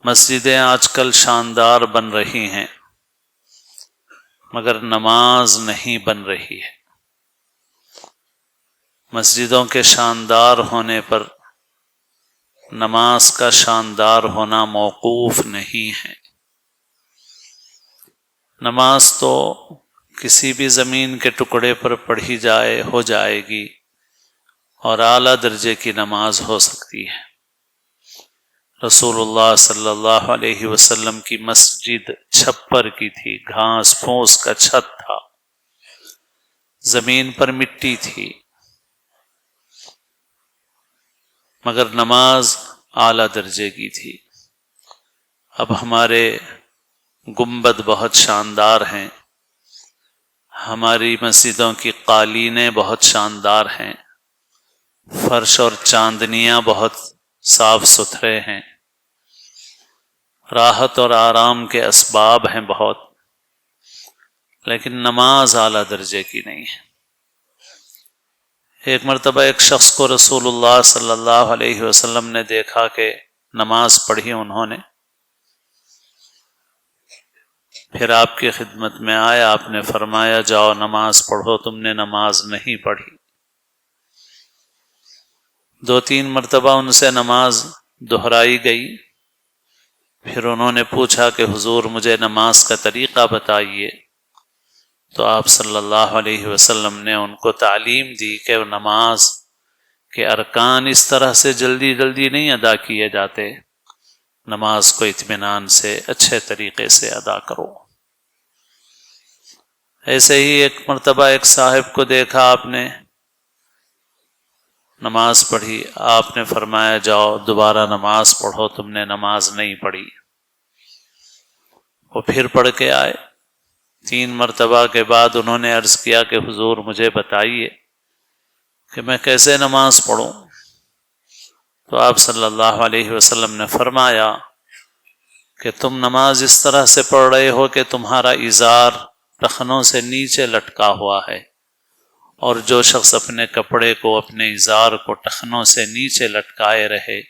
مسجدیں آج کل شاندار بن رہی ہیں مگر نماز نہیں بن رہی ہے۔ مسجدوں کے شاندار ہونے پر نماز کا شاندار ہونا موقوف نہیں ہے۔ نماز تو کسی بھی زمین کے ٹکڑے پر پڑھی جائے ہو جائے گی اور اعلیٰ درجے کی نماز ہو سکتی ہے۔ رسول اللہ صلی اللہ علیہ وسلم کی مسجد چھپر کی تھی، گھاس پھوس کا چھت تھا، زمین پر مٹی تھی، مگر نماز اعلیٰ درجے کی تھی۔ اب ہمارے گنبد بہت شاندار ہیں، ہماری مسجدوں کی قالینیں بہت شاندار ہیں، فرش اور چاندنیاں بہت صاف ستھرے ہیں، راحت اور آرام کے اسباب ہیں بہت، لیکن نماز اعلیٰ درجے کی نہیں ہے۔ ایک مرتبہ ایک شخص کو رسول اللہ صلی اللہ علیہ وسلم نے دیکھا کہ نماز پڑھی انہوں نے، پھر آپ کی خدمت میں آیا، آپ نے فرمایا جاؤ نماز پڑھو، تم نے نماز نہیں پڑھی۔ 2-3 مرتبہ ان سے نماز دہرائی گئی، پھر انہوں نے پوچھا کہ حضور مجھے نماز کا طریقہ بتائیے، تو آپ صلی اللہ علیہ وسلم نے ان کو تعلیم دی کہ نماز کے ارکان اس طرح سے جلدی جلدی نہیں ادا کیے جاتے، نماز کو اطمینان سے اچھے طریقے سے ادا کرو۔ ایسے ہی ایک مرتبہ ایک صاحب کو دیکھا آپ نے، نماز پڑھی، آپ نے فرمایا جاؤ دوبارہ نماز پڑھو، تم نے نماز نہیں پڑھی۔ وہ پھر پڑھ کے آئے، 3 مرتبہ کے بعد انہوں نے عرض کیا کہ حضور مجھے بتائیے کہ میں کیسے نماز پڑھوں؟ تو آپ صلی اللہ علیہ وسلم نے فرمایا کہ تم نماز اس طرح سے پڑھ رہے ہو کہ تمہارا ازار ٹخنوں سے نیچے لٹکا ہوا ہے، اور جو شخص اپنے کپڑے کو، اپنے ازار کو ٹخنوں سے نیچے لٹکائے رہے،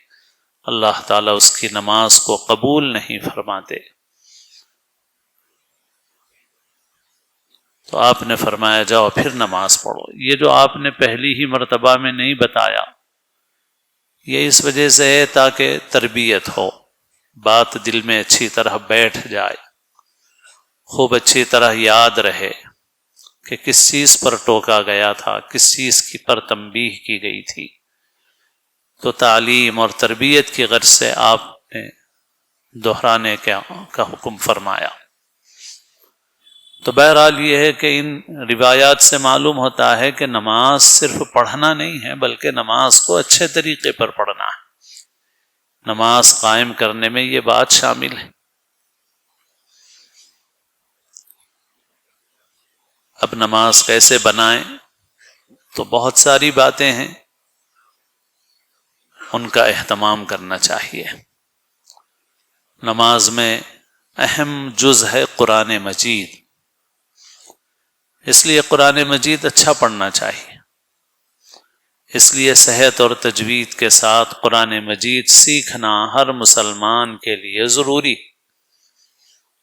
اللہ تعالیٰ اس کی نماز کو قبول نہیں فرماتے۔ تو آپ نے فرمایا جاؤ پھر نماز پڑھو۔ یہ جو آپ نے پہلی ہی مرتبہ میں نہیں بتایا، یہ اس وجہ سے ہے تاکہ تربیت ہو، بات دل میں اچھی طرح بیٹھ جائے، خوب اچھی طرح یاد رہے کہ کس چیز پر ٹوکا گیا تھا، کس چیز کی پر تنبیہ کی گئی تھی۔ تو تعلیم اور تربیت کی غرض سے آپ نے دہرانے کا حکم فرمایا۔ تو بہرحال یہ ہے کہ ان روایات سے معلوم ہوتا ہے کہ نماز صرف پڑھنا نہیں ہے، بلکہ نماز کو اچھے طریقے پر پڑھنا ہے، نماز قائم کرنے میں یہ بات شامل ہے۔ اب نماز کیسے بنائیں؟ تو بہت ساری باتیں ہیں، ان کا اہتمام کرنا چاہیے۔ نماز میں اہم جز ہے قرآن مجید، اس لیے قرآن مجید اچھا پڑھنا چاہیے۔ اس لیے صحت اور تجوید کے ساتھ قرآن مجید سیکھنا ہر مسلمان کے لیے ضروری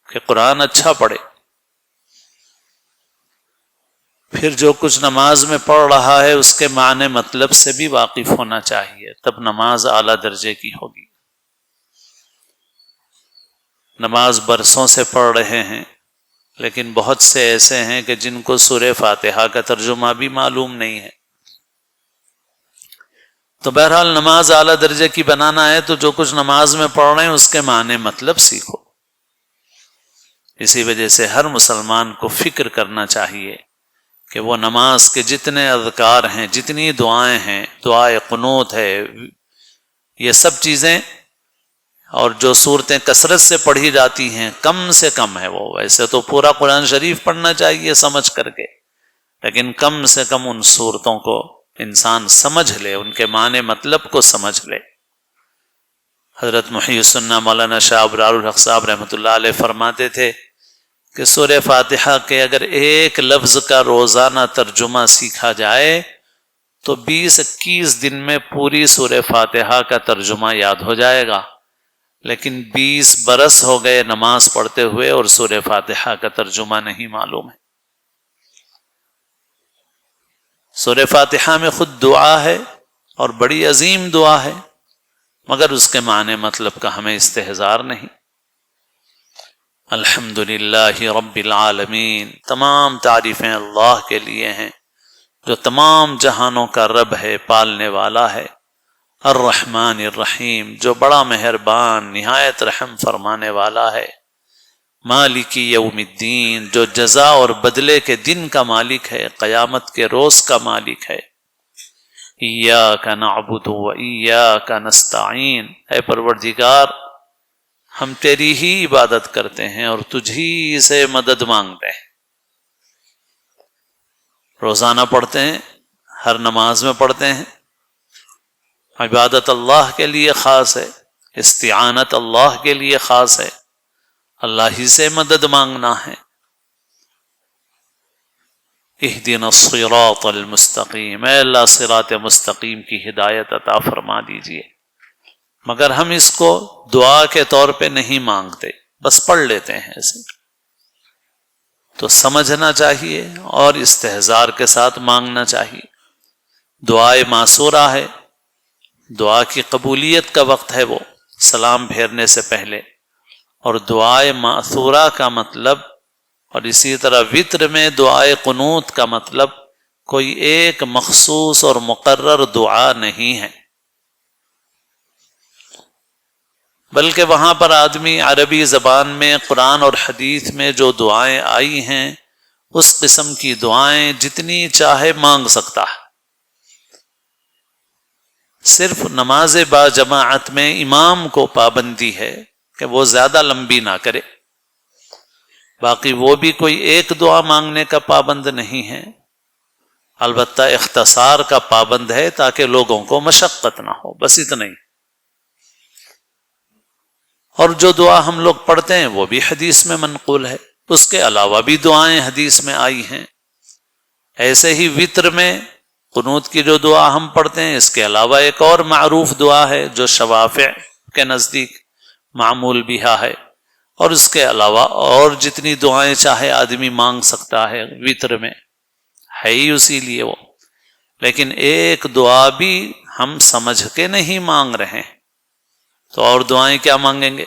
کہ قرآن اچھا پڑھے۔ پھر جو کچھ نماز میں پڑھ رہا ہے اس کے معنی مطلب سے بھی واقف ہونا چاہیے، تب نماز اعلیٰ درجے کی ہوگی۔ نماز برسوں سے پڑھ رہے ہیں، لیکن بہت سے ایسے ہیں کہ جن کو سورہ فاتحہ کا ترجمہ بھی معلوم نہیں ہے۔ تو بہرحال نماز اعلیٰ درجے کی بنانا ہے تو جو کچھ نماز میں پڑھ رہے ہیں اس کے معنی مطلب سیکھو۔ اسی وجہ سے ہر مسلمان کو فکر کرنا چاہیے کہ وہ نماز کے جتنے اذکار ہیں، جتنی دعائیں ہیں، دعائے قنوت ہے، یہ سب چیزیں اور جو صورتیں کثرت سے پڑھی جاتی ہیں کم سے کم ہے، وہ ویسے تو پورا قرآن شریف پڑھنا چاہیے سمجھ کر کے، لیکن کم سے کم ان صورتوں کو انسان سمجھ لے، ان کے معنی مطلب کو سمجھ لے۔ حضرت محی السنہ مولانا شاہ ابرار الحق صاحب رحمۃ اللہ علیہ فرماتے تھے کہ سورہ فاتحہ کے اگر ایک لفظ کا روزانہ ترجمہ سیکھا جائے تو 20-21 دن میں پوری سورہ فاتحہ کا ترجمہ یاد ہو جائے گا۔ لیکن 20 برس ہو گئے نماز پڑھتے ہوئے اور سورہ فاتحہ کا ترجمہ نہیں معلوم ہے۔ سورہ فاتحہ میں خود دعا ہے اور بڑی عظیم دعا ہے، مگر اس کے معنی مطلب کا ہمیں استحضار نہیں۔ الحمدللہ رب العالمین، تمام تعریفیں اللہ کے لیے ہیں جو تمام جہانوں کا رب ہے، پالنے والا ہے۔ الرحمن الرحیم، جو بڑا مہربان نہایت رحم فرمانے والا ہے۔ مالک یوم الدین، جو جزا اور بدلے کے دن کا مالک ہے، قیامت کے روز کا مالک ہے۔ ایاک نعبد و ایاک نستعین، اے پروردگار ہم تیری ہی عبادت کرتے ہیں اور تجھ ہی سے مدد مانگتے ہیں۔ روزانہ پڑھتے ہیں، ہر نماز میں پڑھتے ہیں۔ عبادت اللہ کے لیے خاص ہے، استعانت اللہ کے لیے خاص ہے، اللہ ہی سے مدد مانگنا ہے۔ اہدنا الصراط المستقیم، اے اللہ صراط مستقیم کی ہدایت عطا فرما دیجئے۔ مگر ہم اس کو دعا کے طور پہ نہیں مانگتے، بس پڑھ لیتے ہیں ایسے۔ تو سمجھنا چاہیے اور استحضار کے ساتھ مانگنا چاہیے۔ دعائے معصورہ ہے، دعا کی قبولیت کا وقت ہے وہ سلام پھیرنے سے پہلے، اور دعائے مأثورہ کا مطلب، اور اسی طرح وتر میں دعائے قنوت کا مطلب کوئی ایک مخصوص اور مقرر دعا نہیں ہے، بلکہ وہاں پر آدمی عربی زبان میں قرآن اور حدیث میں جو دعائیں آئی ہیں اس قسم کی دعائیں جتنی چاہے مانگ سکتا ہے۔ صرف نماز با جماعت میں امام کو پابندی ہے کہ وہ زیادہ لمبی نہ کرے، باقی وہ بھی کوئی ایک دعا مانگنے کا پابند نہیں ہے، البتہ اختصار کا پابند ہے تاکہ لوگوں کو مشقت نہ ہو، بس اتنا ہی۔ اور جو دعا ہم لوگ پڑھتے ہیں وہ بھی حدیث میں منقول ہے، اس کے علاوہ بھی دعائیں حدیث میں آئی ہیں۔ ایسے ہی وتر میں قنوت کی جو دعا ہم پڑھتے ہیں، اس کے علاوہ ایک اور معروف دعا ہے جو شوافع کے نزدیک معمول بہا ہے، اور اس کے علاوہ اور جتنی دعائیں چاہے آدمی مانگ سکتا ہے، وتر میں ہے ہی اسی لیے وہ۔ لیکن ایک دعا بھی ہم سمجھ کے نہیں مانگ رہے ہیں تو اور دعائیں کیا مانگیں گے؟